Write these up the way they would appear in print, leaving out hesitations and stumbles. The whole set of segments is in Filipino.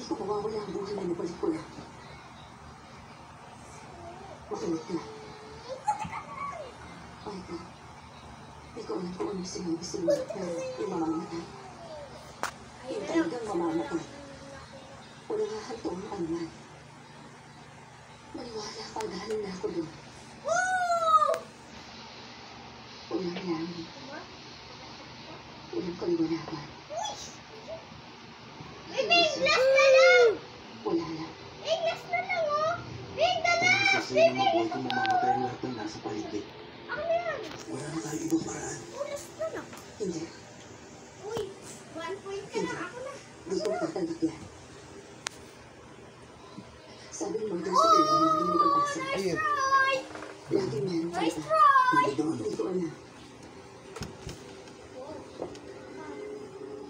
ko mawawala ang buhay na nabalik ko na. Makinig ka. Ay ka. Hindi ko alam kung ano sinabi sa iyo, pero yung mamamatay. Yung talagang mamamatay. Walang hahantong ang anuman. Maniwala ka, galing na ako doon. Walang langit. Walang kaliwanagan. Bing, last na lang! Wala lang. Bing, last na lang, oh! Bing, dala! Sasaya ng mabuhay kung mamamatay ang lahat ng nasa paligid. Ano yan? Wala na tayo ibang paraan. Oh, last na lang. Hindi. Uy, 1 point ka na. Ako na. Di ko matatanggap yan. Sabi mo doon sa iyo na hindi nagpapasa. Ayun. Try! Lagi meron ka Nice iba. try! Hindi daw ano. Hindi ko alam.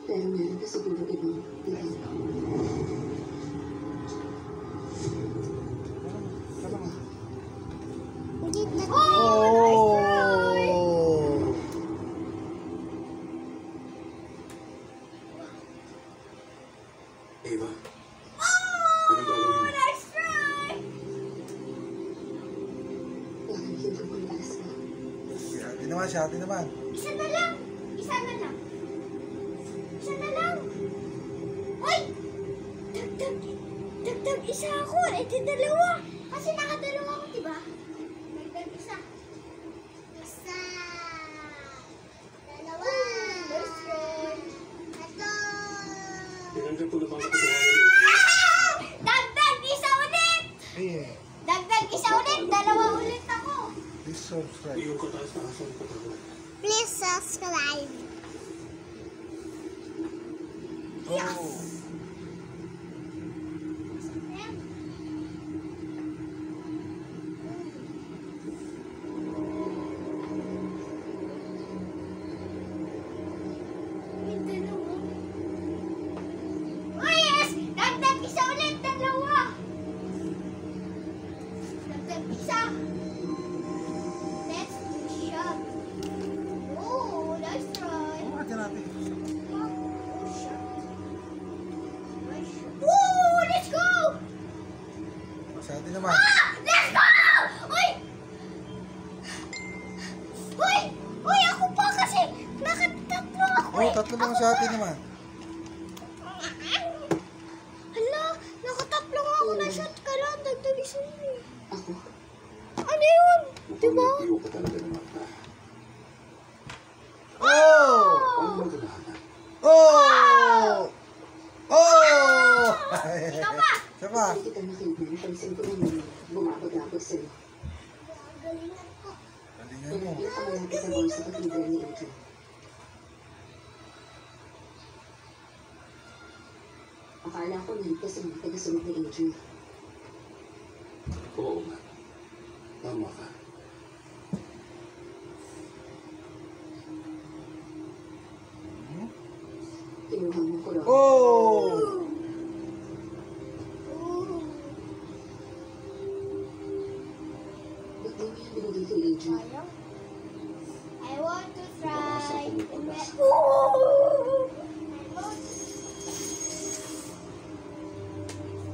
Pero meron ka siguro ibang tingin. Oh! Eva, anong gagawin mo? Nice try! Gagamitin ko kung alas ka. Si ate naman, si ate naman. Isa na lang. Isa na lang. Isa na lang. Uy! Dagdag. Dagdag isa ako. Eh, di dalawa. Kasi nakadalawa ako, diba? Dagdag isa. Isa. Dalawa. Nice try. Ito. Tinanggap ko na bang katutuhan? Dagdag isa ulit. Ayun. Dagdag isa ulit. Dalawa ulit ako. Please subscribe. Iyong kataas-taas ang katawan. Please subscribe. Oh! Oh yes! Dagdag isa ulit! Dalawa! Dagdag isa! Let's do shot! Oh, nice try! Oh, ate natin. Oh, shot! Nice shot! Oh, let's go! Si ate naman. Ah! Let's go! Uy! Uy! Uy, ako pa kasi nakatatlo ako Oh, eh! tatlo lang Ako si ate pa. naman. Hala, nakatatlo nga ako na shot ka lang. Dagdag isa yun eh. Ako, Ano yun? Diba? Mukhang ka talaga ng mata. Oh! Paano mo ito nahanap? Oh! Oh! Ikaw pa! Isa pa. hindi kita nakita. Pansin ko naman bumabagabag sa'yo. Galingan ko. Galingan Kaya mo. pinakamalapit na boy sa katibay ni Adrian. Akala ko nandito sa mga tagasunod ni Adrian. Oo nga. Tama ka. Kinuha mo ko lang. Oh! Ba't di mo yan binigay kay Adrian? I want to try.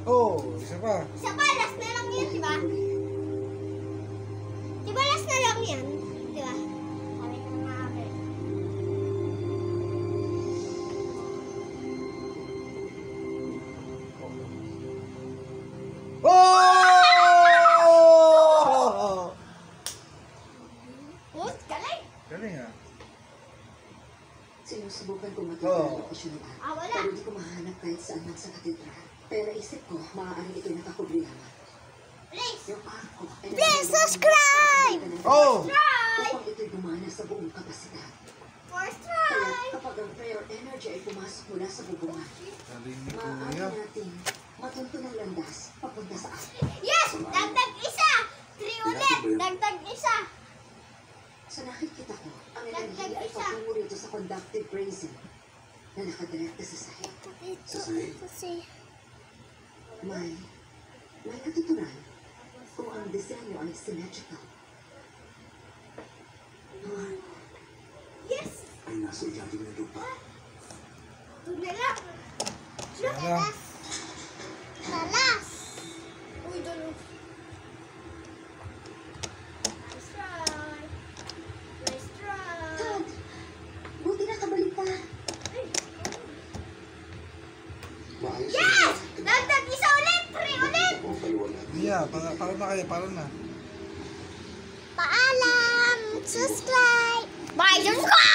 Oh! Isa pa. Isa pa, last na lang yan, di ba? Di ba last na lang yan? Di ba? Sabi ko na ako. Oh! Oh, galing! Galing ah. Sinusubukan ko makita Oo. ang lokasyon niya. Wala. Pero di ko mahanap kahit saan lang sa katedral. Pero naisip ko, maaaring ito'y nakakubli lamang. Please! Yung arko ay Please nakakabli subscribe! lamang Oh! Try! upang ito'y gumana sa buong kapasidad. First Kaya try! kapag ang prayer energy ay pumasok mula sa bubungan, Galing ni maaari Kuya. natin matunto ng landas papunta sa atin. Yes! Dagdag isa! 3 ulit! Dagdag isa! Sa nakikita ko, ang Dagdag enerhiya ay isa. patungo rito sa conductive brazen na nakadirekta sa sahig. Sa sahig? May natutunan kung ang disenyo ay symmetrical. Yes! Ay nasa ilalim ng lupa. Ito na lang! Isa na lang. Maayos Yes! Dagdag isa ulit! 3 ulit! ang paliwanag. Yeah, para na kayo, para na. Paalam! Subscribe! Bye! Subscribe!